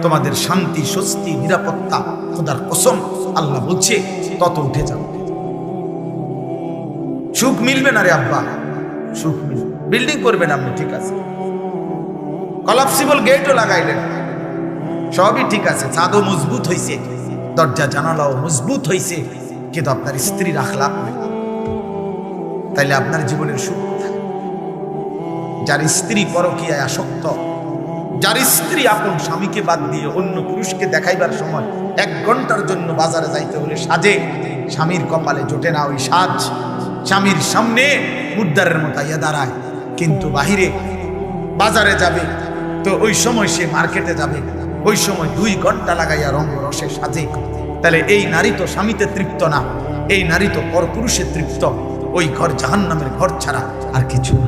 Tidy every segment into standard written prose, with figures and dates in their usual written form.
তোমাদের শান্তি, স্বস্তি, নিরাপত্তা খোদার কসম আল্লাহ বলছে তত উঠে যাবে। সুখ মিলবে না রে আব্বা, সুখ মিলবে। বিল্ডিং করবেন আপনি, ঠিক আছে, কলাপসিবল গেটও লাগাইলেন, সবই ঠিক আছে, ছাদও মজবুত হয়েছে, দরজা জানালাও মজবুত হয়েছে, কিন্তু আপনার স্ত্রীর আখলাক নেই, তাইলে আপনার জীবনের সুখ কোথায়? যার স্ত্রী পরকীয়ায় আসক্ত, যার স্ত্রী আপন স্বামীকে বাদ দিয়ে অন্য পুরুষকে দেখাইবার সময় 1 ঘন্টার জন্য বাজারে যাইতে হলে সাজে, স্বামীর কপালে জোটে না ওই সাজ, স্বামীর সামনে মুদ্দারের মতো ইয়া দাঁড়ায়, কিন্তু বাহিরে বাজারে যাবে তো ওই সময় সে মার্কেটে যাবে, ওই সময় 2 ঘন্টা লাগাইয়া রঙ রসে সাজে, তাহলে এই নারী তো স্বামীতে তৃপ্ত না, এই নারী তো পরপুরুষে তৃপ্ত। ওই ঘর জাহান্নামের ঘর ছাড়া আর কিছু না।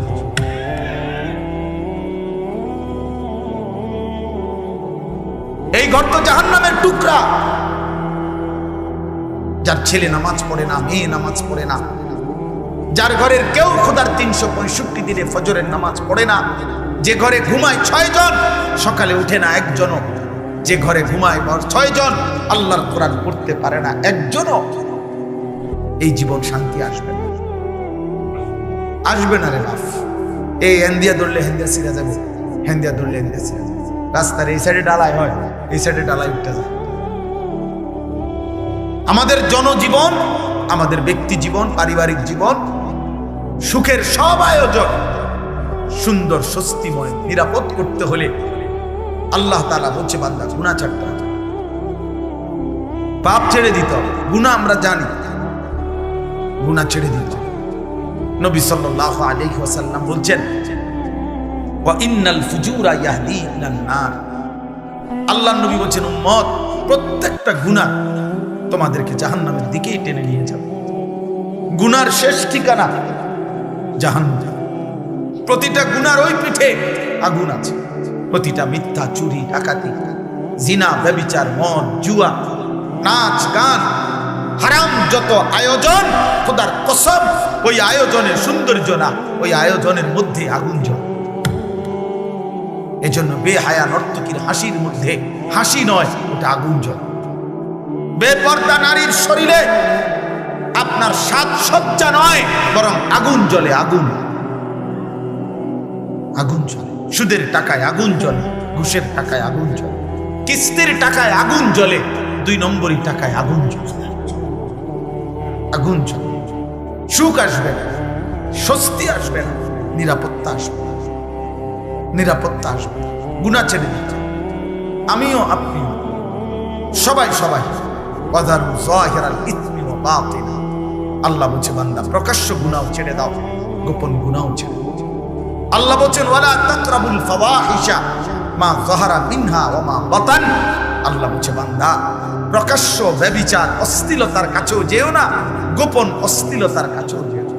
এই ঘর তো জাহান্নামের টুকরা। যার ছেলে নামাজ পড়ে না, মেয়ে নামাজ পড়ে না, যার ঘরের কেউ খোদার 365 দিনে ফজরের নামাজ পড়ে না, যে ঘরে ঘুমায় 6 জন, সকালে উঠে না একজনও, যে ঘরে ঘুমায় 6 জন, আল্লাহর কোরআন পড়তে পারে না একজনও, এই জীবন শান্তি আসবে না, আসবে না রে বাপ। এই হেন্দিয়া ধরলে হেন্দিয়া সিরা যাবো, হেন্দিয়া ধরলে হেন্দিয়া সিরা যাবো, রাস্তার এই সাইডে ডালাই হয়, এই সাইডে ডালাই উঠতে যায়। আমাদের জনজীবন, আমাদের ব্যক্তি জীবন, পারিবারিক জীবন, সুখের সব আয়োজন সুন্দর, স্বস্তিময়, নিরাপদ করতে হলে আল্লাহ তাআলা বলছে বান্দা গুনাহ ছাড়তে হবে, পাপ ছেড়ে দিতে হবে। গুনাহ আমরা জানি, গুনাহ ছেড়ে দিতে হবে। নবী সাল্লাল্লাহু আলাইহি ওয়াসাল্লাম বলছেন ওয়া ইন্নাল ফুজুরা ইয়াহদি ইলান নার। আল্লাহর নবী বলছেন উম্মত, প্রত্যেকটা গুনাহ তোমাদেরকে জাহান্নামের দিকেই টেনে নিয়ে যাবে। গুনার শেষ ঠিকানা জাহান্নাম। প্রতিটা গুনার ওই পিঠে আগুন আছে, প্রতিটা মিথ্যা, চুরি, ডাকাতি, জিনা, ব্যভিচার, মদ, জুয়া, নাচ, গান, হারাম যত আয়োজন, খোদার কসম ওই আয়োজনের সৌন্দর্য না, ওই আয়োজনের মধ্যে আগুন জ্বলে। এজন্য বেহায়া নর্তকীর হাসির মধ্যে হাসি নয়, ওটা আগুন জ্বলে। বেপর্দা নারীর শরীরে আপনার সাজসজ্জা নয়, বরং আগুন জ্বলে, আগুন, আগুন জ্বলে। সুদের টাকায় আগুন জ্বলে, ঘুষের টাকায় আগুন জ্বলে, কিস্তির টাকায় আগুন জ্বলে, 2 নম্বরই টাকায় আগুন জ্বলে, আগুন জ্বলে। সুখ আসবে না, স্বস্তি আসবে না, নিরাপত্তা আসবে না, নিরাপত্তা আসবে না। গুনাহ ছেড়ে দিতে, আমিও আপনিও, সবাই সবাই। ওয়াযারু যাহিরাল ইসমি ওয়া বাতিনা। আল্লাহ বলছে বান্দা প্রকাশ্য গুনাহ ছেড়ে দাও, গোপন গুনাহ ছেড়ে দাও। আল্লাহ বলছেন ওয়ালা তাকরাবুল ফাওয়াহিশা মা যাহারা মিনহা ওয়া মা বাতান। আল্লাহ বলছে বান্দা প্রকাশ্য ব্যভিচার, অশ্লীলতার কাছেও যেও না, গোপন অশ্লীলতার কাছেও যেও না।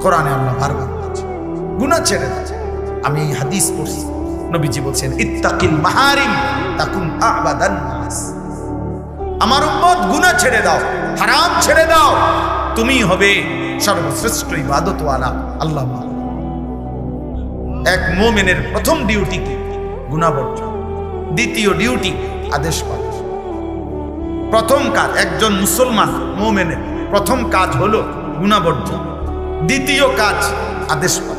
কোরআনে আল্লাহ বারবার বলছে গুনাহ ছেড়ে দাও। আমি এই হাদিস পড়ছি, নবীজি বলছেন ইত্তাকিল মাহারিম তাকুন আবাদান নাস। আমার উম্মত গুনাহ ছেড়ে দাও, হারাম ছেড়ে দাও, তুমি হবে সর্বশ্রেষ্ঠ ইবাদতওয়ালা আল্লাহ। এক মুমিনের প্রথম ডিউটি কি? গুনাহ বর্জন। দ্বিতীয় ডিউটি আদেশ পালন। প্রথম কাজ একজন মুসলমান মুমিনের প্রথম কাজ হলো গুনাহ বর্জন, দ্বিতীয় কাজ আদেশ পালন।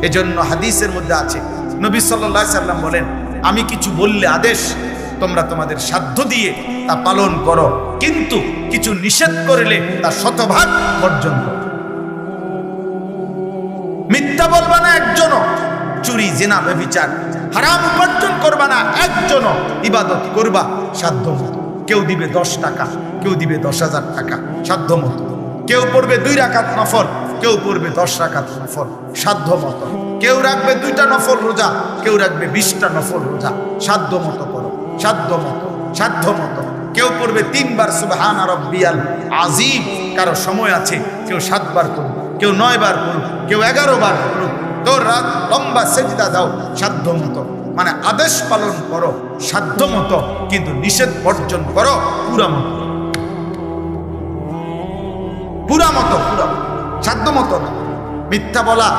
এজন্য হাদিসের মধ্যে আছে নবী সাল্লাল্লাহু আলাইহি সাল্লাম বলেন আমি কিছু বললে আদেশ, তোমরা তোমাদের সাধ্য দিয়ে তা পালন করো, কিন্তু কিছু নিষেধ করলে তা শতভাগ বর্জন করো। মিথ্যা বলবা না একজনও, চুরি, জিনা, ব্যভিচার, হারাম উপার্জন করবা না একজনও, ইবাদত করবা সাধ্য মতো। কেউ দিবে 10 টাকা, কেউ দিবে 10,000 টাকা, সাধ্য মতো। কেউ পড়বে 2 রাকাত নফল, কেউ পড়বে 10 রাকাত নফল, সাধ্য মতো। কেউ রাখবে 2টা নফল রোজা, কেউ রাখবে 20টা নফল রোজা, সাধ্য মতো করো, সাধ্য মতো, সাধ্য মতো। কেউ পড়বে 3 বার সুবহান রাব্বিয়াল আযীম, কারো সময় আছে কেউ 7 বার করুক, কেউ 9 বার করুক, কেউ 11 বার করুক। তোর রাত লম্বা সেজদা দাও সাধ্য মতো, মানে আদেশ পালন করো সাধ্য মতো, কিন্তু নিষেধ বর্জন করো পুরা মতো, পুরা মতো, পুরা সাধ্য মতো না। মিথ্যা বলা,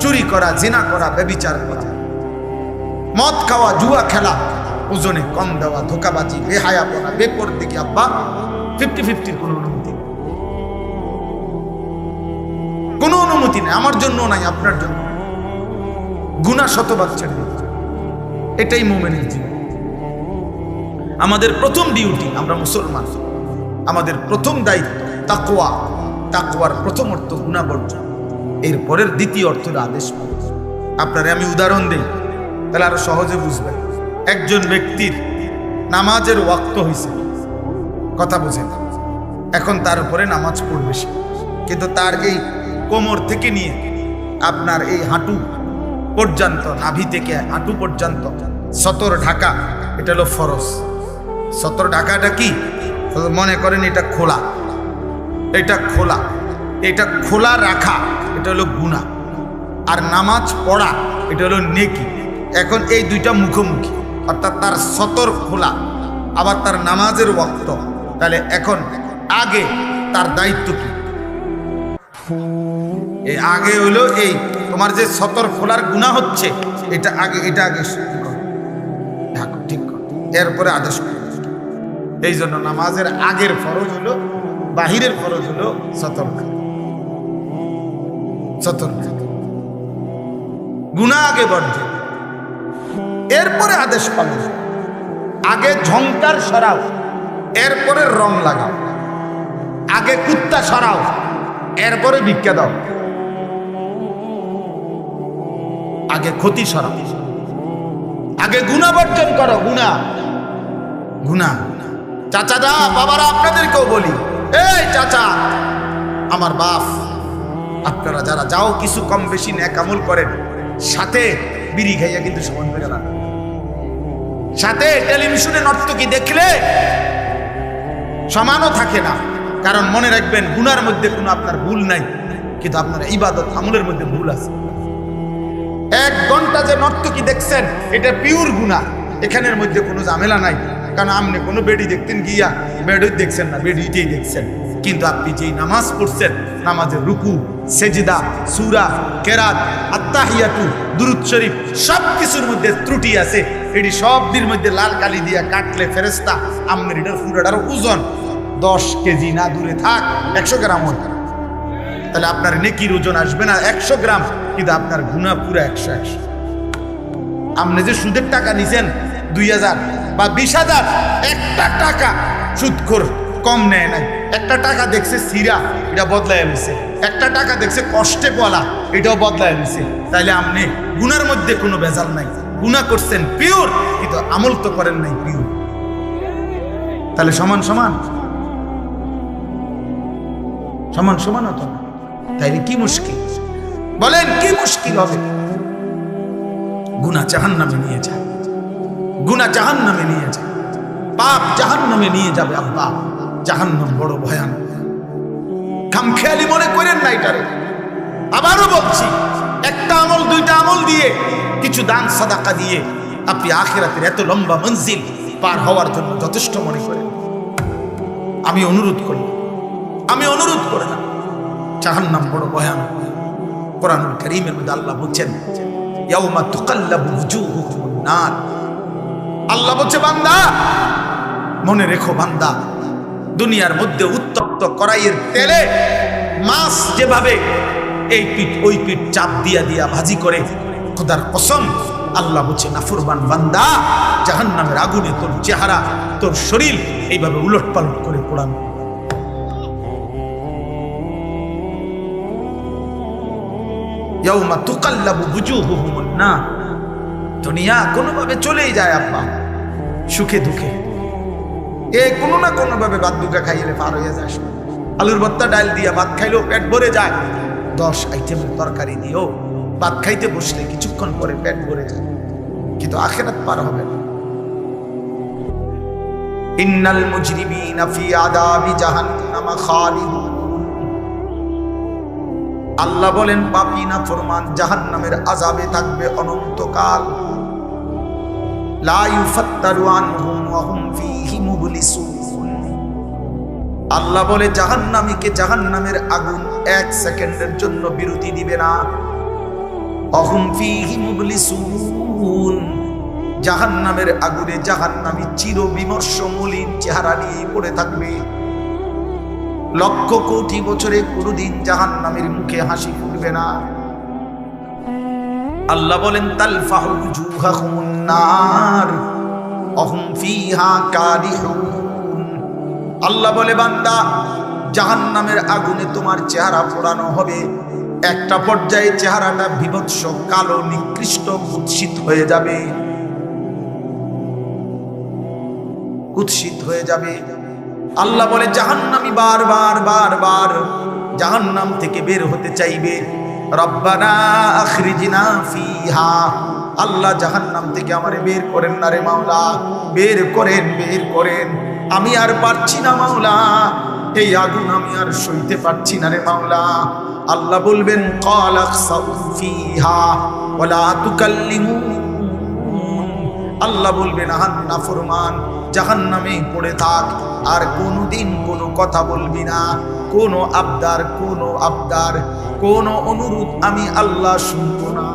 চুরি করা, জিনা করা, ব্যভিচার করা, মদ খাওয়া, জুয়া খেলা, ওজনে কম দেওয়া, ধোকাবাজি, বেহায়াপনা, বেপরদিকি আব্বা 50-50 কোনো অনুমতি নেই, কোনো অনুমতি নেই, আমার জন্য নাই, আপনার জন্য। গুনাহ শতভাগ ছেড়ে দিতে, এটাই মুমিনের জীবন। আমাদের প্রথম ডিউটি, আমরা মুসলমান, আমাদের প্রথম দায়িত্ব তাকওয়া। তাকওয়ার প্রথম অর্থ গুনাহ বর্জন, এর পরের দ্বিতীয় অর্থ আদেশ পালন। আপনারে আমি উদাহরণ দেই, তাহলে আরো সহজে বুঝবেন। একজন ব্যক্তির নামাজের ওয়াক্ত হয়েছে, কথা বুঝেন, এখন তার উপরে নামাজ পড়বে সে, কিন্তু তার এই কোমর থেকে নিয়ে আপনার এই হাঁটু পর্যন্ত, নাভি থেকে হাঁটু পর্যন্ত সতর ঢাকা, এটা হলো ফরজ। সতর ঢাকাটা কি? মনে করেন এটা খোলা, এটা খোলা, এটা খোলা রাখা, এটা হলো গুনাহ। আর নামাজ পড়া, এটা হলো নেকি। এখন এই দুইটা মুখোমুখি, অর্থাৎ তার সতর খোলা, আবার তার নামাজের ওয়াক্ত। তাহলে এখন আগে তার দায়িত্ব কি? এই আগে হলো এই তোমার যে সতর খোলার গুনাহ হচ্ছে, এটা আগে, এটা আগে ঢাকো, ঠিক করো, এরপরে আদেশ করো। এই জন্য নামাজের আগের ফরজ হলো, বাহিরের ফরজ হলো সতর, সতর গুনাহ আগে বর্জন, এরপরে আদেশ পালন। আগে ঝংকার সরাও, এরপরে রং লাগাও। আগে কুত্তা সরাও, এরপরে ভিক্ষা দাও। আগে ক্ষতি সরাও, আগে গুনাহ বর্জন করো। গুনাহ, গুনাহ। চাচাদা, বাবারা, আপনাদেরকেও বলি, এই চাচা, আমার বাপ, আপনারা যারা যাও কিছু কম বেশি নেক আমল করেন, সাথে বিড়ি খাইয়া কিন্তু সমান হয়ে গেল, সাথে টেলিভিশনে নর্তকী দেখলে সমানও থাকে না। কারণ মনে রাখবেন, গুনার মধ্যে কোনো আপনার ভুল নাই, কিন্তু আপনার ইবাদত আমলের মধ্যে ভুল আছে। 1 ঘন্টা যে নর্তকী দেখছেন, এটা পিওর গুনাহ, এখানের মধ্যে কোনো ঝামেলা নাই। কারণ আপনি কোনো বেডি দেখতেন গিয়া বেডই দেখছেন না, বেডিতেই দেখছেন। কিন্তু আপনি যেই নামাজ পড়ছেন, নামাজের রুকু, সেজদা, সূরা, কেরাত, আত্তাহিয়াতু, দুরূদ শরীফ, সব কিছুর মধ্যে ত্রুটি আছে। এটি সবটির মধ্যে লাল কালি দিয়া কাটলে ফেরেশতা আমনের এটার পুরোটার ওজন 10 কেজি না দূরে থাক 100 গ্রাম হয়। তাহলে আপনার নেকির ওজন আসবে না 100 গ্রাম, কিন্তু আপনার গুনাহ পুরো 100। আপনি যে সুদের টাকা নিছেন 2000 বা 20,000, একটা টাকা সুদখোর কম নেয় নাই। একটা টাকা দেখছে সিরা, এটা বদলায় নিছে। একটা টাকা দেখছে কষ্টে বলা, এটাও বদলায় নিছে। তাইলে আপনি গুনার মধ্যে কোনো ভেজাল নাই, গুনাহ করছেন পিওর, কিন্তু আমল তো করেন নাই পিওর। তাহলে সমান সমান, সমান সমান হতো না। তাইলে কি মুশকিল বলেন, কি মুশকিল হবে? গুনাহ জাহান্নামে নিয়ে যায়, গুনাহ জাহান্নামে নিয়ে যায়, পাপ জাহান্নামে নিয়ে যাবে। আব্বা, জাহান্নাম বড় ভয়ানক, খামখেয়ালি মনে করেন না এটারে। আবারও বলছি, একটা আমল, দুইটা আমল দিয়ে, কিছু দান সাদাকা দিয়ে আপনি আখিরাতের এত লম্বা মঞ্জিল পার হওয়ার জন্য যথেষ্ট মনে করেন। আমি অনুরোধ করি, আমি অনুরোধ করি না, জাহান্নাম বড় ভয়ানক। কোরআনুল কারীমের মধ্যে আল্লাহ বলছেন, ইয়াউমা তুকাল্লাবু ওয়ুজুহুহুম নার। আল্লাহ বলছে, বান্দা মনে রেখো, বান্দা, দুনিয়ার মধ্যে উত্তপ্ত কড়াইয়ের তেলে মাছ যেভাবে এই পিঠ ওই পিঠ চাপ দিয়া দিয়া ভাজি করে, খোদার কসম, আল্লাহ বলছে, নাফরমান বান্দা, জাহান্নামের আগুনে তোর চেহারা, তোর শরীর এইভাবে উলট পালট করে পোড়ানো। ইয়াউমা তুকাল্লাবু ওয়ুজুহুহুম নার। দুনিয়া কোনোভাবে চলেই যায় আব্বা, সুখে দুঃখে, কোনো না কোনো ভাবে ভাত দুকা খাইলে পার হয়ে যায়। আলুর ভর্তা ডাল দিয়া ভাত খাইলেও পেট ভরে যায়, 10 আইটেমের তরকারি দিয়েও ভাত খাইতে বসলে কিছুক্ষণ পরে পেট ভরে যায়, কিন্তু আখিরাত পার হবে না। ইন্নাল মুজরিমিনা ফি আযাবি জাহান্নাম খালিদুন। আল্লাহ বলেন, পাপী নাফরমান জাহান্নামের আযাবে থাকবে অনন্তকাল। লা ইউফাত্তারু আনহুম ওয়া হুম ফীহি মুবলিসুন। আল্লাহ বলে, জাহান্নামীকে জাহান্নামের আগুন 1 সেকেন্ডের জন্য বিরতি দিবে না। ওয়া হুম ফীহি মুবলিসুন, জাহান্নামের আগুনে জাহান্নামী চির বিমর্ষ মলিন চেহারা নিয়ে পড়ে থাকবে। লক্ষ কোটি বছরে কোনদিন জাহান্নামের মুখে হাসি ফুটবে না। আল্লাহ বলেন তালফাহু উজুহাহুমুন নার ওয়াহুম ফিহা কারিহুন। আল্লাহ বলে বান্দা জাহান্নামের আগুনে তোমার চেহারা পোড়ানো হবে। একটা পর্যায়ে চেহারাটা বিভৎস কালো নিকৃষ্ট কুৎসিত হয়ে যাবে, কুৎসিত হয়ে যাবে। আল্লাহ বলে জাহান্নামী বারবার বারবার জাহান্নাম থেকে বের হতে চাইবে। রব্বানা আখরিজনা ফিহা, আল্লাহ জাহান্নাম থেকে আমারে বের করেন না রে মাওলা, বের করেন, বের করেন। আমি আর পারছি না মাওলা, এই আগুন আমি আর সইতে পারছি না রে মাওলা। আল্লাহ বলবেন ক্বাল আখসাউ ফিহা ওয়ালা তুকাল্লিমুন। আল্লাহ বলবেন আহান নাফরমান জাহান্নামে পড়ে থাক, আর কোনোদিন কোনো কথা বলবি না, কোনো আবদার কোনো অনুরোধ আমি আল্লাহ শুনবো না।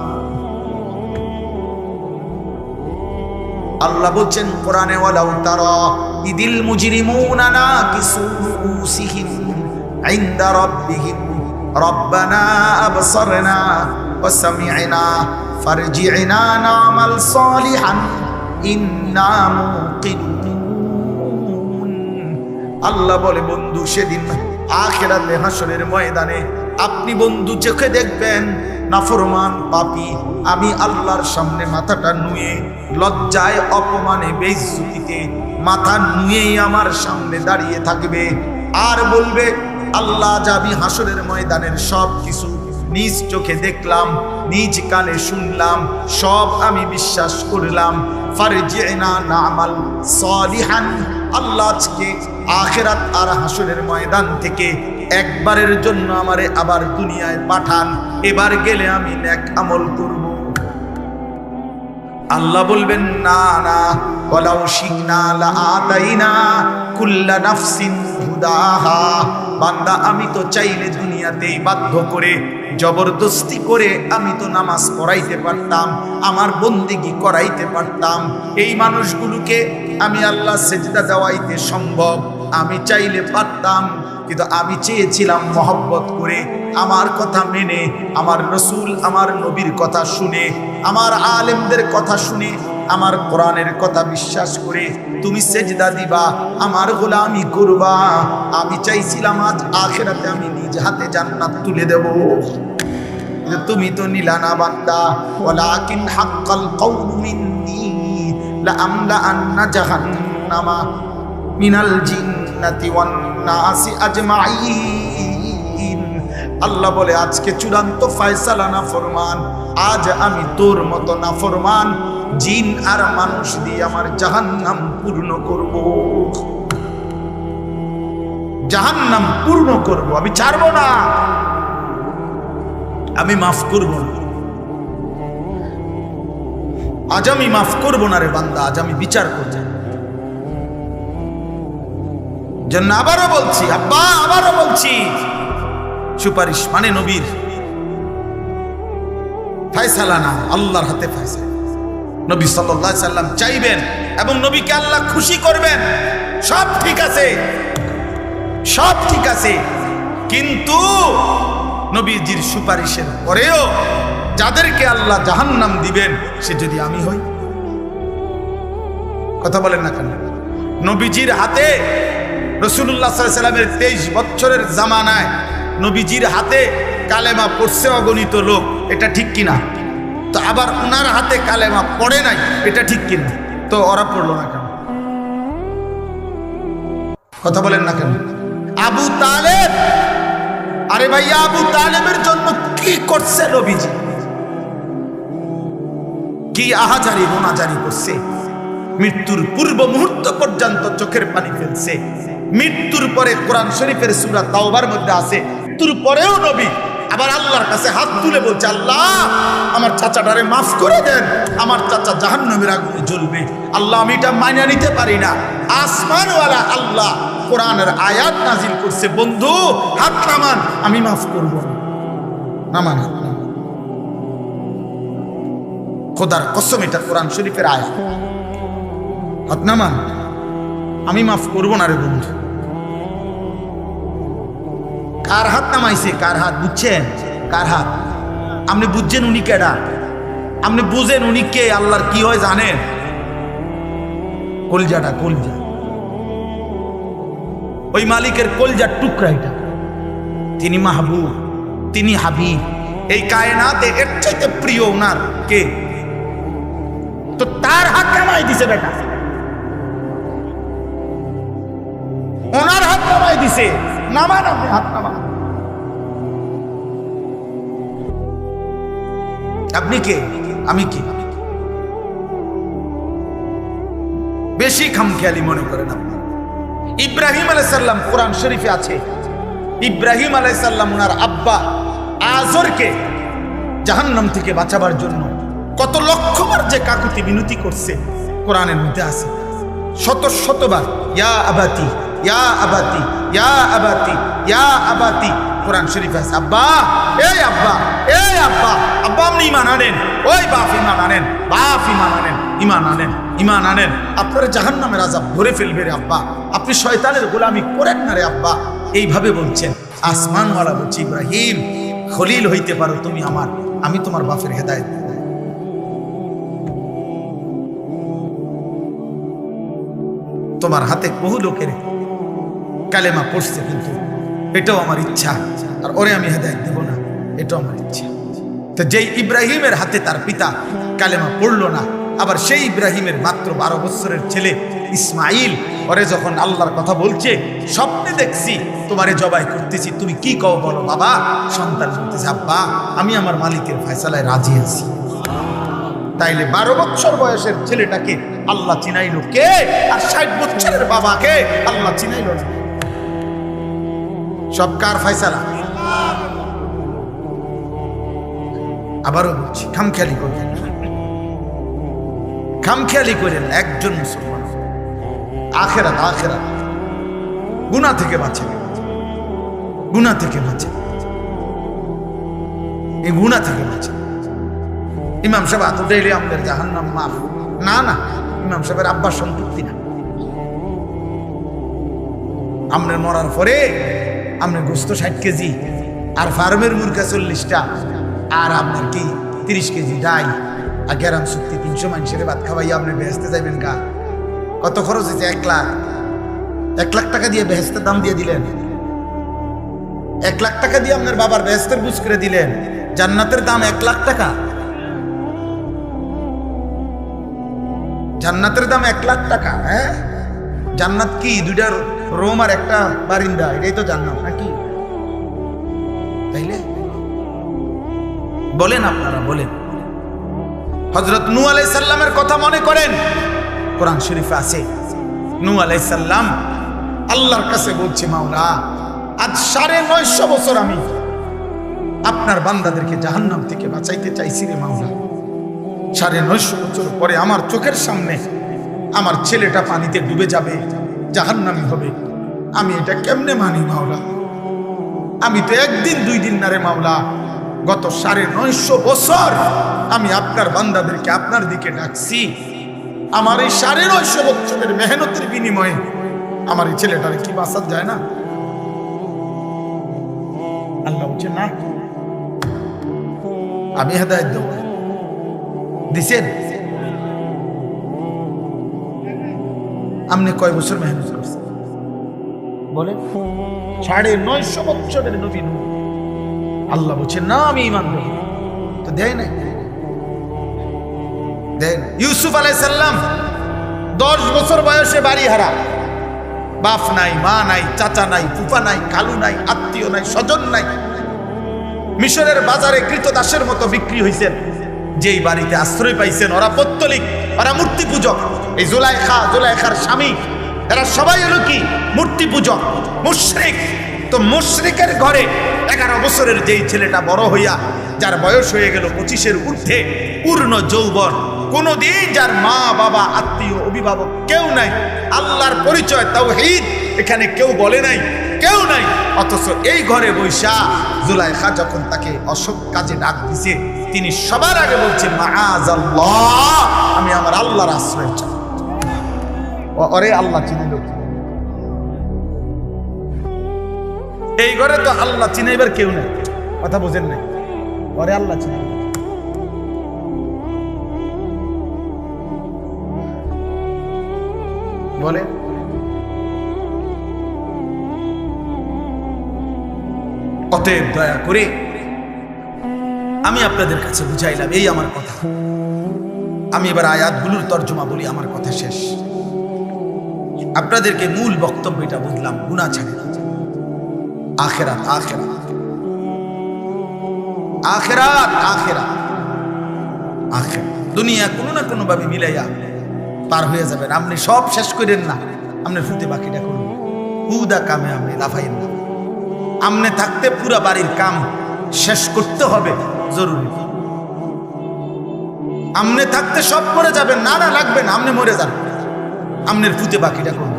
আল্লাহ বলছেন কোরআনে ওয়ালাউ তারা ইদিল মুজরিমুনা নাকিসু রুউসিহিম ইনদা রাব্বিহিম রব্বানা আবসারনা ওয়া সামি'না ফারজি'না না'মাল সালিহান ইন্না মুকিনুন। আল্লাহ বলে বন্ধু সেদিন আখিরাতে হাসরের ময়দানে আপনি বন্ধু চোখে দেখবেন নাফরমান পাপী আমি আল্লাহর সামনে মাথাটা নুয়ে লজ্জায় অপমানে বেইজ্জতিতে মাথা নুয়েই আমার সামনে দাঁড়িয়ে থাকবে আর বলবে আল্লাহ যা আমি হাসরের ময়দানের সব কিছু নিজ চোখে দেখলাম, নিজ কানে শুনলাম, সব আমি বিশ্বাস করলাম। ফারজি'না না'মাল সালিহান, আল্লাহ আজকে আখিরাত আর হাসরের ময়দান থেকে একবারের জন্য আমারে আবার দুনিয়ায় পাঠান, এবার গেলে আমি নেক আমল করব। আল্লাহ বলবেন না না, ওয়ালাউ শি'না লাআতাইনা কুল্লা নাফসিন হুদাহা। বান্দা আমি তো চাইলে দুনিয়াতেই বাধ্য করে জবরদস্তি করে আমি তো নামাজ পড়াইতে পারতাম, আমার বন্দেগী করাইতে পারতাম, এই মানুষগুলোকে আমি আল্লাহ সেজদা দেওয়াইতে সম্ভব, আমি চাইলে পারতাম। কিন্তু আমি চেয়েছিলাম মহব্বত করে আমার কথা মেনে, আমার রসুল আমার নবীর কথা শুনে, আমার আলেমদের কথা শুনে, আমার কোরআনের কথা বিশ্বাস করে তুমি সেজদা দিবা, আমার গোলামি করবা। আমি চাইছিলাম আজ আখিরাতে আমি নিজ হাতে জান্নাত তুলে দেব, তুমি তো নিলা না বান্দা। ওয়ালাকিন হাক্কাল কাউলু মিন্নি লাআমলা আন্না জাহান্নামা মিনাল জিন্নাতি ওয়ান নাসি আজমাইন। আল্লাহ বলে আজকে চূড়ান্ত ফয়সালা না ফরমান, আজ আমি তোর মতো না ফরমান জিন আর মানুষ দিয়ে আমার জাহান্নাম পূর্ণ করব, জাহান্নাম পূর্ণ করব, আমি ছাড়বো না, আমি মাফ করব না। আজ আমি মাফ করব না রে বান্দা, আজ আমি বিচার করব। জন্য আবারও বলছি আব্বা, আবারও বলছি, সুপারিশ মানে নবীর ফয়সালা না, আল্লাহর হাতে ফয়সালা। নবী সাল্লাল্লাহু আলাইহি সাল্লাম চাইবেন এবং নবীকে আল্লাহ খুশি করবেন, সব ঠিক আছে, সব ঠিক আছে। কিন্তু নবীজির সুপারিশের পরেও যাদেরকে আল্লাহ জাহান্নাম দিবেন সে যদি আমি হই, কথা বলেন না কেন? নবীজির হাতে রাসূলুল্লাহ সাল্লাল্লাহু আলাইহি সাল্লামের 23 বছরের জামানায় নবীজির হাতে কালেমা পড়ছে অগণিত লোক, এটা ঠিক কিনা? তো আবার ওনার হাতে কালেমা পড়ে নাই, এটা ঠিক কিনা? তো ওরা পড়লো না কেন? কথা বলেন না কেন? আবু তালেব, আরে ভাইয়া আবু তালেবের জন্য কি করছে নবীজি? কি আহাজারি গুনাহজারি করছে, মৃত্যুর পূর্ব মুহূর্ত পর্যন্ত চোখের পানি ফেলছে। মৃত্যুর পরে কোরআন শরীফের সূরা তাওবার মধ্যে আছে, মৃত্যুর পরেও নবী আবার আল্লাহর কাছে হাত তুলে বলছে আল্লাহ আমার চাচাটারে মাফ করে দেন, আমার চাচা জাহান্নামের আগুনে জ্বলবে। আল্লাহ আমি এটা মাইনা নিতে পারি না। আসমানওয়ালা আল্লাহ কোরআনের আয়াত নাজিল করছে, বন্ধু হাত নামান, আমি মাফ করব না। নামান, খোদার কসম, এটা কোরআন শরীফের আয়াত। হাত নামান, আমি মাফ করবো না রে বন্ধু। কার হাত নামাইছে? কার হাত বুঝছেন? কার হাত? আপনি বুঝছেন উনি কেডা? আপনি বুঝেন উনি কে? আল্লাহর কি হয় জানেন? কলজাটা, কলজা, ওই মালিকের কলজার টুকরা এটা। তিনি মাহবুব, তিনি হাবিব। এই কায়নাতে এর চাইতে প্রিয় ওনার কে? তো তার হাত নামাই দিছে বেটা, ওনার হাত নামাই দিছে। নামান, আপনি হাত নামান। আপনি কে? আমি কে? বেশি খামখেয়ালি মনে করেন আপনি। ইব্রাহিম আলাইহিস সালাম, কোরআন শরীফে আছে, ইব্রাহিম আলাইহিস সালাম ওনার আব্বা আজরকে জাহান্নাম থেকে বাঁচাবার জন্য কত লক্ষবার যে কাকুতি মিনতি করছে কোরআনের মধ্যে আছে। শত শতবার ইয়া আবাতি, ইয়া আবাতি, ইয়া আবাতি, ইয়া আবাতি, কোরআন শরীফে আছে। আব্বা, এই আব্বা, এই আব্বা, আব্বা আপনি ইমান আনেন। ওই বাপ ইমান আনেন, বাপ ইমান আনেন, ইমান আনেন, ইমান আনেন। আপনারা জাহান্নামের আযাব ধরে ফেলবে রে আব্বা, আপনি শয়তানের গোলামি করেন না রে আব্বা। এইভাবে বলছেন। আসমানওয়ালা বলছে, ইব্রাহিম খলিল হইতে পারো তুমি আমার, আমি তোমার বাপের হেদায়েত দেব। তোমার হাতে বহু লোকের কালেমা পড়ছে, কিন্তু এটাও আমার ইচ্ছা, আর ওরে আমি হেদায়েত দেব না, এটাও আমার ইচ্ছা। তো যেই ইব্রাহিমের হাতে তার পিতা কালেমা পড়লো না, আবার সেই ইব্রাহিমের মাত্র 12 বছরের ছেলে ইসমাইল, ওরে যখন আল্লাহর কথা বলছে, স্বপ্নে দেখছি তোমারে জবাই করতেছি, তুমি কি কও বলো বাবা। সন্তান বলতেছে, আব্বা আমি আমার মালিকের ফয়সালায় রাজি আছি। তাইলে 12 বছর বয়সের ছেলেটাকে আল্লাহ চিনাইলো কে? আর 60 বছরের বাবাকে আল্লাহ চিনাইলো না। সব কার ফয়সালা? আবারও বলছি, খামখেয়ালি করবেন, খামখেয়ালি করেন। একজন মুসলমান আখেরাত, আখেরাত গুনাহ থেকে বাঁচে, গুনাহ থেকে বাঁচে, এই গুনাহ থেকে বাঁচে। ইমাম সাহেব এত ডেইলি আমাদের জাহান্নাম মাফ না, না ইমাম সাহেবের আব্বার সম্পত্তি না। আমনের মরার পরে আমনের গোস্ত 60 কেজি, আর ফার্মের মুরগা 40টা, আর আপনার কি 30 কেজি ডাই, আর গ্যারাম চুক্তি 300 মানুষের ভাত খাওয়াই আপনি বেহেস্তে যাবেন গা। কত খরচ হয়েছে? 1 লাখ। 1 লাখ টাকা দিয়ে বেহেস্তের দাম দিয়ে দিলেন। 1 লাখ টাকা দিয়ে আপনার বাবার বেহেস্তের বুঝ করে দিলেন। জান্নাতের দাম 1 লাখ টাকা। জান্নাতের দাম 1 লাখ টাকা। হ্যাঁ, জান্নাত কি 2টা রুম আর একটা বারিন্দা, এটাই তো জান্নাত নাকি? তাইলে বলেন, আপনারা বলেন। হযরত নূহ আলাইহিস সালামের কথা মনে করেন, কোরআন শরীফে আছে। নূহ আলাইহিস সালাম আল্লাহর কাছে বলছে, মাওলা আজ 950 বছর আমি আপনার বান্দাদেরকে জাহান্নাম থেকে বাঁচাইতে চাইছি রে মাওলা। 950 বছর পরে আমার চোখের সামনে আমার ছেলেটা পানিতে ডুবে যাবে, জাহান্নামী হবে। আমি এটা কেমনে মানি মাওলা? আমি তো একদিন 2 দিন না রে মাওলা, গত 950 বছর আমি আপনার বান্দাদেরকে আপনার দিকে ডাকছি। আমার এই 950 বছরের মেহনতের বিনিময়ে আমার এই ছেলেটারে কি বাঁচাত যায় না? আল্লাহ বলছে না, আমি হেদায়েত দেব। দিছেন? আপনি কয় বছর মেহনত করছেন বলেন? 950 বছরের নবী নূহ। আল্লাহ বলছেন না, আমি ঈমান দেব। তো দেয় নাই, দেন। ইউসুফ আলাইহিস সালাম 10 বছর বয়সে বাড়ি হারা, বাপ নাই, মা নাই, চাচা নাই, ফুফা নাই, খালু নাই, আত্মীয় নাই, স্বজন নাই। মিশরের বাজারে কৃতদাসের মতো বিক্রি হয়েছেন। যেই বাড়িতে আশ্রয় পাইছেন ওরা পৌত্তলিক, ওরা মূর্তি পূজক। এই জুলাইখা, জুলাইখার স্বামী, এরা সবাই হলো কি মূর্তি পূজক, মুশরিক। তো মুশরিকের ঘরে 11 বছরের যেই ছেলেটা বড় হইয়া, যার বয়স হয়ে গেল 25-এর ঊর্ধ্বে, পূর্ণ যৌবন, কোনদিন যার মা বাবা আত্মীয় অভিভাবক কেউ নাই, আল্লাহর পরিচয় তাওহীদ এখানে কেউ বলে নাই, কেউ নাই। অথচ এই ঘরে বৈশা জুলাইখা যখন তাকে অসৎ কাজে ডাক দিছে, তিনি সবার আগে বলছেন মাআযাল্লাহ, আমি আমার আল্লাহর আশ্রয় চাই। ওরে আল্লাহ চিনিল, এই ঘরে তো আল্লাহ চিনাইবার কেউ নেই, কথা বোঝেন নাই? ওরে আল্লাহ চিনাই, বলে অতএব দয়া করে আমি আপনাদের কাছে বুঝাইলাম, এই আমার কথা। আমি এবার আয়াতগুলোর তর্জমা বলি, আমার কথা শেষ। আপনাদেরকে মূল বক্তব্যটা বুঝলাম, গুনাহ ছাড়ে আখিরাত, আখিরাত, আখিরাত, আখিরাত, আখিরাত। দুনিয়া কোনো না কোনো ভাবে মিলাইয়া পার হয়ে যাবেন। আপনি সব শেষ করেন না, আপনি ফুটে বাকিটা করুন। হুদা কামে আপনি লাফাইন না। আমনে থাকতে পুরা বাড়ির কাম শেষ করতে হবে, জরুরি। আমনে থাকতে সব করে যাবেন, না না লাগবে না, আমনে মরে যান। আমনের ফুটে বাকিটা করুন,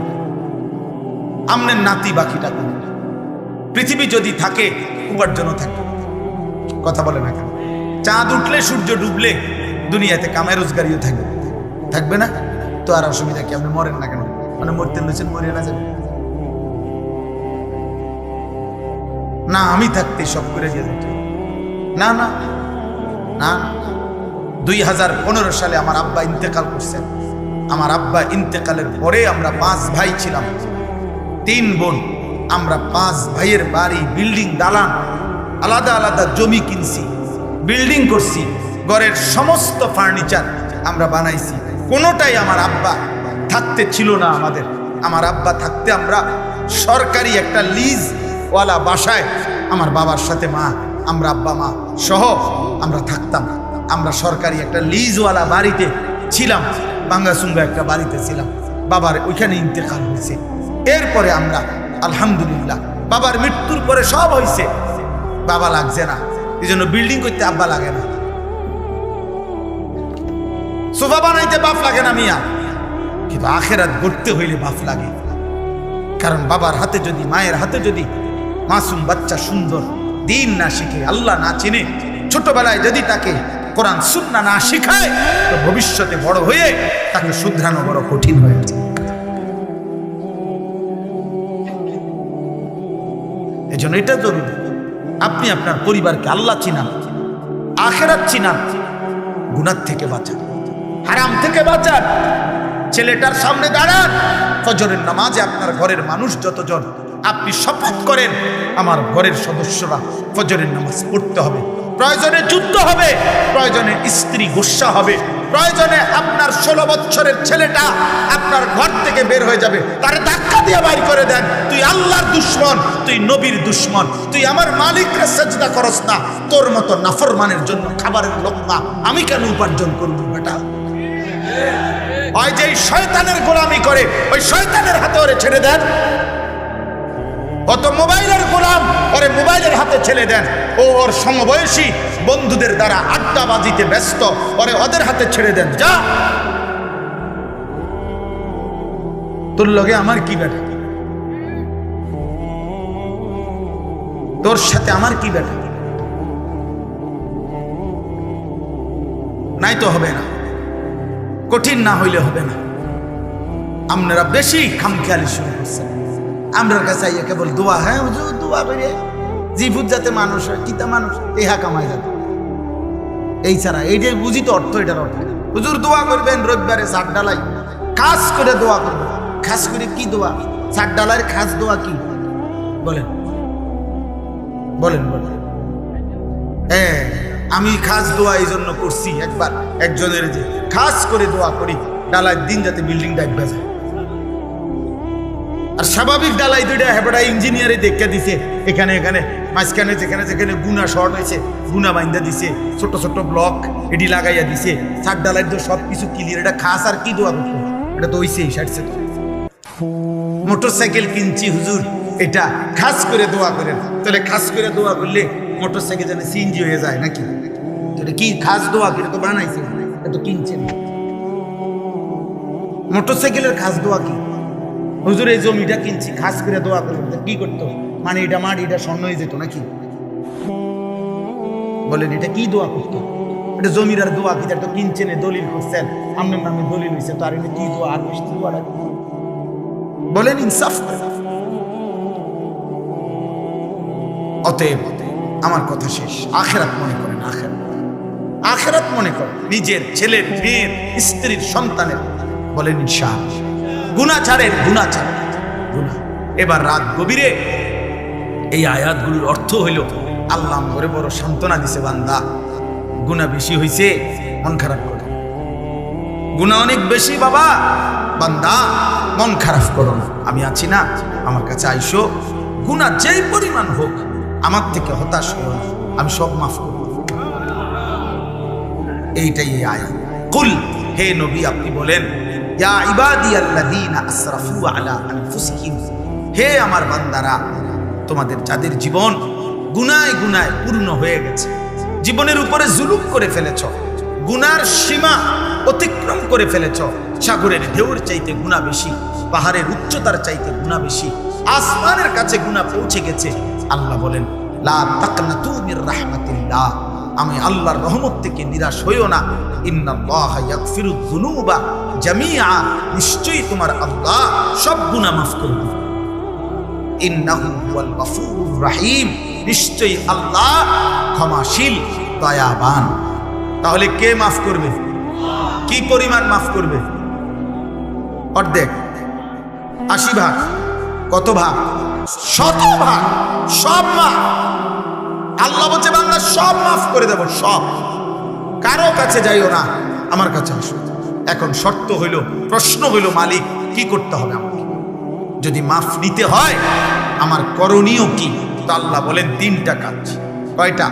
আমনের নাতি বাকিটা করুন। পৃথিবী যদি থাকে উপার্জনও থাকে, কথা বলে না কেন? চাঁদ উঠলে সূর্য ডুবলে দুনিয়াতে কামাই রোজগারিও থাকবে, থাকবে না তো আর অসুবিধা কি? আপনি মরেন না কেন? মানে মরতে নিয়েছেন, মরিয়ে না যাবে না? আমি থাকতে সব করে দিয়ে যেত না, না না। 2015 সালে আমার আব্বা ইন্তেকাল করছেন। আমার আব্বা ইন্তেকালের পরে আমরা 5 ভাই ছিলাম, 3 বোন। আমরা 5 ভাইয়ের বাড়ি, বিল্ডিং, দালান, আলাদা আলাদা জমি কিনছি, বিল্ডিং করছি, ঘরের সমস্ত ফার্নিচার আমরা বানাইছি। কোনোটাই আমার আব্বা থাকতে ছিল না আমাদের। আমার আব্বা থাকতে আমরা সরকারি একটা লিজ ওয়ালা বাসায় আমার বাবার সাথে মা, আমরা আব্বা মা সহ আমরা থাকতাম। আমরা সরকারি একটা লিজওয়ালা বাড়িতে ছিলাম, বাঙ্গাসুঙ্গা একটা বাড়িতে ছিলাম। বাবার ওইখানে ইন্তেকাল হয়েছে। এরপরে আমরা আলহামদুলিল্লাহ, বাবার মৃত্যুর পরে সব হয়েছে, বাবা লাগছে না, এই জন্য বিল্ডিং করতে আব্বা লাগে না, সোফা বানাইতে বাপ লাগে না মিয়া। কিন্তু আখেরাত গড়তে হইলে বাপ লাগে। কারণ বাবার হাতে যদি, মায়ের হাতে যদি মাসুম বাচ্চা সুন্দর দিন না শিখে, আল্লাহ না চিনে, ছোটবেলায় যদি তাকে কোরআন সুন্নাহ না শিখায়, তো ভবিষ্যতে বড় হয়ে তাকে শুধরানো বড় কঠিন হয়ে যায়। এই জন্য এটা জরুরি, আপনি আপনার পরিবারকে আল্লাহ চিনান, আখেরাত চিনান, গুনাহ থেকে বাঁচান, হারাম থেকে বাঁচান। ছেলেটার সামনে দাঁড়ান, ফজরের নামাজে আপনার ঘরের মানুষ যতজন, আপনি শপথ করেন আমার ঘরের সদস্যরা ফজরের নামাজ পড়তে হবে। প্রয়োজনে যুদ্ধ হবে, প্রয়োজনে স্ত্রী গোস্বা হবে, প্রয়োজনে আপনার 16 বছরের ছেলেটা আপনার ঘর থেকে বের হয়ে যাবে, তার ধাক্কা দিয়ে বাইর করে দেন। তুই আল্লাহর দুশ্মন, তুই নবীর দুশ্মন, তুই আমার মালিককে সেজদা করস না, তোর মতো নাফরমানের জন্য খাবারের লোকমা আমি কেন উপার্জন করব? বেটা ওই যে শয়তানের গোলামি করে, ওই শয়তানের হাতে ওরে ছেড়ে দেন। অত মোবাইলের গোলাম, ওরে মোবাইলের হাতে ছেড়ে দেন। ও ওর সমবয়সী বন্ধুদের দ্বারা আড্ডাবাজিতে ব্যস্ত, ওরে ওদের হাতে ছেড়ে দেন। যা, তোর লগে আমার কি বেটা? তোর সাথে আমার কি বেটা? নাই তো হবে না, কঠিন না হইলে হবে না। আপনারা বেশি খামখেয়ালি শুরু করছেন। আমরা কাছে আইয়া কেবল দোয়া, হ্যাঁ হুজুর দোয়া করে জিভুত যাতে মানুষ হয়, কিতা মানুষ ইহা কামাই যাবে, এই ছাড়া এইটাই বুঝি তো অর্থ। এটার অর্থ হুজুর দোয়া করবেন রবিবারে সাত ডালাই, খাস করে দোয়া করবেন। খাস করে কি দোয়া? সাত ডালার খাস দোয়া কি বলেন? বলেন বলেন। হ্যাঁ, আমি খাস দোয়া এই জন্য করছি, একবার একজনের যে খাস করে দোয়া করি ডালার দিন যাতে বিল্ডিং ডাইবা যায়। আর স্বাভাবিক ডালাই দুইটা হেপড়া ইঞ্জিনিয়ারে দেখে দিছে, এখানে এখানে মাঝখানে যেখানে যেখানে গুনা শর্ট হয়েছে গুনা বাইন্দা দিছে, ছোট ছোট ব্লক এটি লাগাইয়া দিছে। সাত ডালাই তো সব কিছু ক্লিয়ার। এটা খাস আর কি দোয়া করতো? এটা তো হইছেই ষাটছে। মোটরসাইকেল কিনছি হুজুর, এটা খাস করে দোয়া করেন। তাহলে খাস করে দোয়া করলে মোটরসাইকেল যেন সিএনজি হয়ে যায় নাকি? এটা কি খাস দোয়া? এটা তো বানাইছে, এটা তো কিনছেন। মোটরসাইকেলের খাস দোয়া কি? হুজুর এই জমিটা কিনছি, খাস করে দোয়া করবেন। কি করতো? মানে এটা মাটি, এটা স্বর্ণ হয়ে যেত নাকি? বলেন, এটা কি দোয়া করতো? এটা জমিরার দোয়া, কি তো কিনছেন দলিল করছেন, আপনার নামে দলিল হয়েছে, তো আর এটা কি দোয়া, আর মিষ্টি দোয়াটা বলেন, ইনসাফ করে। অতএব আমার কথা শেষ, আখেরাত মনে করেন, আখেরাত মনে করেন, নিজের ছেলের, মেয়ের, স্ত্রীর, সন্তানের, বলেন ইনশাআল্লাহ। গুনাহ ছাড়েন, গুনাহ ছাড়েন, গুনাহ। এবার রাত গভীরে এই আয়াতগুলোর অর্থ হইল আল্লাহ করে বড় সান্ত্বনা দিছে, বান্দা গুনাহ বেশি হইছে, মন খারাপ করো, গুনাহ অনেক বেশি বাবা, বান্দা মন খারাপ করো না, আমি আছি না, আমার কাছে আইসো, গুনাহ যেই পরিমাণ হোক আমার থেকে হতাশ হও না, আমি সব মাফ করব। এইটাই এই আয়াত। কুল, হে নবী আপনি বলেন, ইয়া ইবাদিয়াল্লাযীনা আসরাফু আলা আনফুসিহিম, হে আমার বান্দারা, তোমাদের যাদের জীবন গুনায় গুনায় পূর্ণ হয়ে গেছে, জীবনের উপরে জুলুম করে ফেলেছ, গুনার সীমা অতিক্রম করে ফেলেছ, সাগরের ঢেউর চাইতে গুনাহ বেশি, পাহাড়ের উচ্চতার চাইতে গুনাহ বেশি, আসমানের কাছে গুনাহ পৌঁছে গেছে, আল্লাহ বলেন লা তাকনাতু মির রাহমাতিল্লাহ, আমি আল্লাহর রহমত থেকে নিরাশ হইও না, ইন্নাল্লাহা ইয়াগফিরুয যুনুবা জামিআ, নিশ্চয়ই তোমার আল্লাহ সব গুনাহ মাফ করে দিবেন, ইন্নাহু হুয়াল গফুরুর রহিম, নিশ্চয়ই আল্লাহ ক্ষমাশীল, দয়াবান। তাহলে কে মাফ করবে? কি পরিমাণ মাফ করবে? অর্ধেক, 80 ভাগ, কত ভাগ? 100 ভাগ, সব মাফ। আল্লাহ বলছে বান্দা সব মাফ করে দেব, সব, কারো কাছে যাইও না, আমার কাছে আসো। এখন শর্ত হইল, প্রশ্ন হইল, মালিক কি করতে হবে আমাকে? যদি মাফ নিতে হয় আমার করণীয় কি? তো আল্লাহ বলেন 3টা কাজ। কয়টা?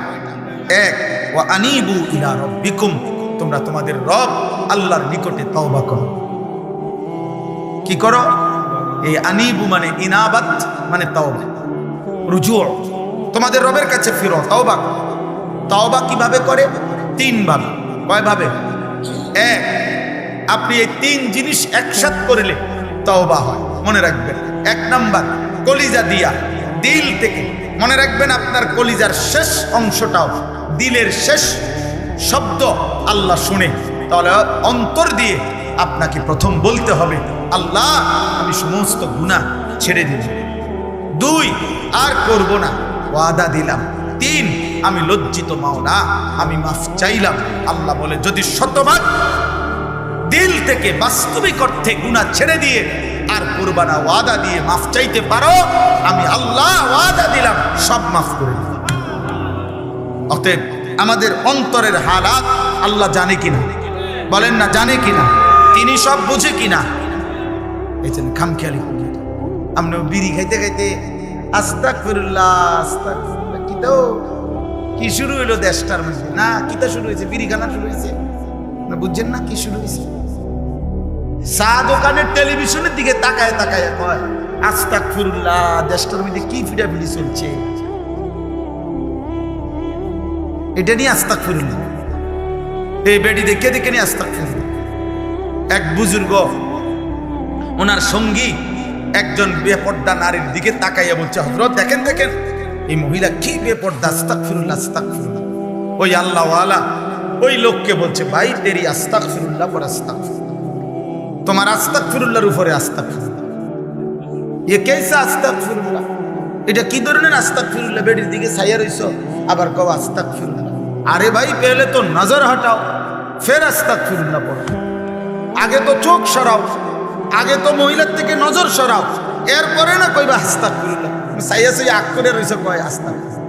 1, ওয়া আনিবু ইলা রাব্বিকুম, তোমরা তোমাদের রব আল্লাহর নিকটে তওবা করো। কি করো? এই আনিবু মানে ইনাবাত, মানে তওবা, রুজু, তোমাদের রবের কাছে ফিরো, তওবা করো। তওবা কিভাবে করে? 3 ভাবে। কয় ভাবে? 1, আপনি এই 3 জিনিস একসাথে করলে তওবা হয়, মনে রাখবেন। 1 নাম্বার, কলিজা দিয়া, দিল থেকে, মনে রাখবেন আপনার কলিজার শেষ অংশটাও, দিলের শেষ শব্দ আল্লাহ শুনে, তাহলে অন্তর দিয়ে আপনাকে প্রথম বলতে হবে, আল্লাহ আমি সমস্ত গুনাহ ছেড়ে দিলাম। 2, আর করব না, ওয়াদা দিলাম। 3, আমি লজ্জিত মাওলা, আমি মাফ চাইলাম। আল্লাহ বলে যদি শতভাগ দিল থেকে বাস্তবিক অর্থে গুনাহ ছেড়ে দিয়ে আর করবা না, ওয়াদা দিয়ে মাফ চাইতে পারো, আমি আল্লাহ ওয়াদা দিলাম সব মাফ করে দেব। অতএব আমাদের অন্তরের হালাত আল্লাহ জানে কিনা? বলেন না, জানে কিনা? তিনি সব বুঝে কিনা? এই জন্য খামখেয়ালি আমরা বিড়ি খাইতে খাইতে আস্তাগফিরুল্লাহ আস্তাগফিরুল্লাহ, কি তো কি শুরু হইলো দেশটার মধ্যে? না, কি তো শুরু হয়েছে? বিড়ি খানা শুরু হয়েছে না, বুঝছেন না কি শুরু হয়েছে? চা দোকানের টেলিভিশনের দিকে তাকায় তাকায় কয় আস্তাগফিরুল্লাহ, দেশটার মধ্যে কি ফিডাফিডি চলছে, এটা নিয়ে আস্তাগফিরুল্লাহ। এই বেডি দেখে দেখে নিয়ে আস্তাগফিরুল্লাহ। এক বুজুর্গ, ওনার সঙ্গী একজন বেপর্দা নারীর দিকে তাকাইয়া বলছে, হযরত দেখেন দেখেন এই মহিলা কি বেপর্দা, আস্তাগফিরুল্লাহ আস্তাগফিরুল্লাহ। ওই আল্লাহওয়ালা ওই লোককে বলছে, ভাই তেরি আস্তাগফিরুল্লাহ পর আস্তাগফিরুল্লাহ, তোমার আস্তাগফিরুল্লাহর উপরে আস্তাগফিরুল্লাহ, এ কেসা আস্তাগফিরুল্লাহ, এটা কি ধরনের আস্তাগফিরুল্লাহ? বেডির দিকে ছাইয়া রইছো আবার কও আস্তাগফিরুল্লাহ। আরে ভাই পেলে তো নজর হটাও, ফের আস্তাগফিরুল্লাহ পড়ো। আগে তো চোখ সরাও, আগে তো মহিলার থেকে নজর সরাও, এরপরে না কইবা আস্তাগফিরুল্লাহ। ছাইয়া ছাইয়া আগ করে রইছো, কয় আস্তাগফিরুল্লাহ।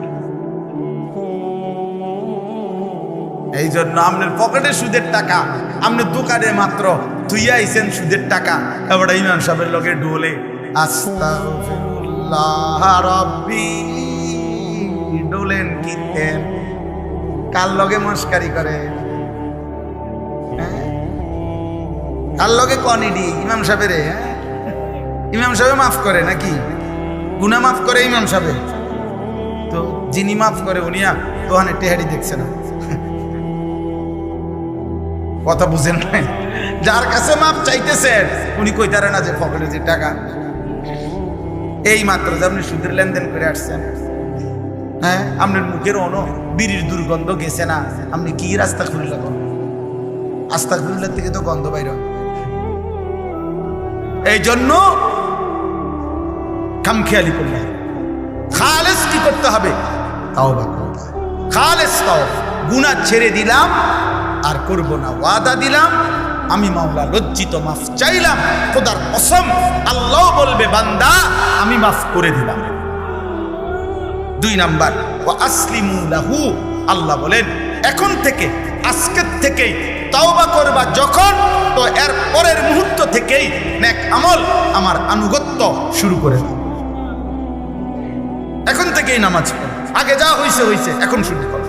এই জন্য আপনার পকেটে সুদের টাকা, আপনার দোকানে মাত্র তুইয়া আইছেন সুদের টাকা, এবার ইমাম সাহেবের লগে ডোলে আস্তাগফিরুল্লাহ রাব্বি, ডোলেন কিতেন, কার লগে মস্কারি করে, কার লগে কনিডি ইমাম সাহেবের? ইমাম সাহেব মাফ করে নাকি? গুনাহ মাফ করে ইমাম সাহেব? তো যিনি মাফ করে উনি দোকানে টেহারি দেখছে না, কথা বুঝেন নাই? যার কাছে মাপ চাইতেছেন উনি কইতারে না যে পকেটে যে টাকা, এই মাত্র যে আপনি সুদের লেনদেন করে আসছেন, হ্যাঁ, আপনার মুখের অনো বিড়ির দুর্গন্ধ গেছে না, আপনি কি রাস্তা খুললেন? আস্তাগফিরুল্লাহ থেকে তো গন্ধ বাইর হয়। এই জন্য খামখেয়ালি করলে খালেস কি করতে হবে? তাওবা করতে হবে। খালেস তাওবা, গুনাহ ছেড়ে দিলাম আর করব না, ওয়াদা দিলাম, আমি মাওলা লজ্জিত, মাফ চাইলাম, খোদার কসম আল্লাহ বলবে বান্দা আমি মাফ করে দিলাম। 2 নাম্বার, ওয়া আসলিমু লাহু, আল্লাহ বলেন এখন থেকে, আজকের থেকেই তাওবা করবা যখন, তো এর পরের মুহূর্ত থেকেই নেক আমল আমার আনুগত্য শুরু করে দাও। এখন থেকেই নামাজ পড়ো, আগে যা হইছে হইছে, এখন শুরু করো,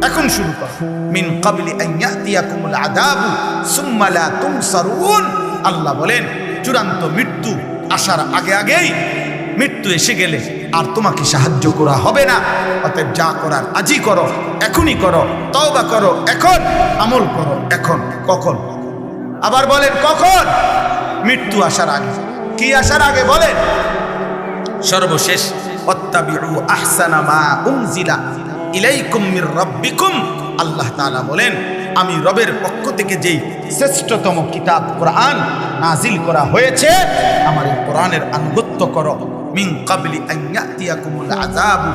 এখন শুরু করো। মিন ক্বাবলি আন ইয়াতিয়াকুমুল আযাবু সুম্মা লা তুনসারুন, আল্লাহ বলেন চূড়ান্ত মৃত্যু আসার আগে আগেই, মৃত্যু এসে গেলে আর তোমাকে সাহায্য করা হবে না। অতএব যা করার আজই করো, এখনই করো, তওবা করো এখন, আমল করো এখন। কখন? আবার বলেন কখন? মৃত্যু আসার আগে। কি আসার আগে বলেন? সর্বশেষ, ওয়াত্তাবিউ আহসানা মা উনজিলা ইলাইকুম মির রাব্বিকুম, আল্লাহ তাআলা বলেন আমি রবের পক্ষ থেকে যেই শ্রেষ্ঠতম কিতাব কোরআন নাজিল করা হয়েছে, আমার এই কোরআনের আনুগত্য করো। মিন ক্বাবলি আন ইয়াতিয়াকুমুল আযাবু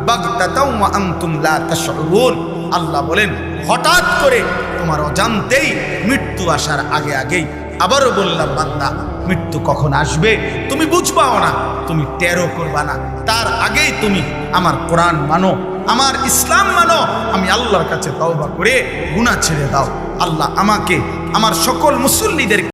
বাগতাতাও ওয়া আনতুম লা তাশউরুন, আল্লাহ বলেন হঠাৎ করে তোমার অজান্তেই মৃত্যু আসার আগে আগেই। আবারও বললাম বান্দা, মৃত্যু কখন আসবে তুমি বুঝবাও না, তুমি টেরও করবা না, তার আগেই তুমি আমার কোরআন মানো, আমার ইসলাম মানো, আমি আল্লাহর কাছে তওবা করে গুনাহ ছেড়ে দাও। আল্লাহ আমাকে, আমার সকল মুসল্লিদের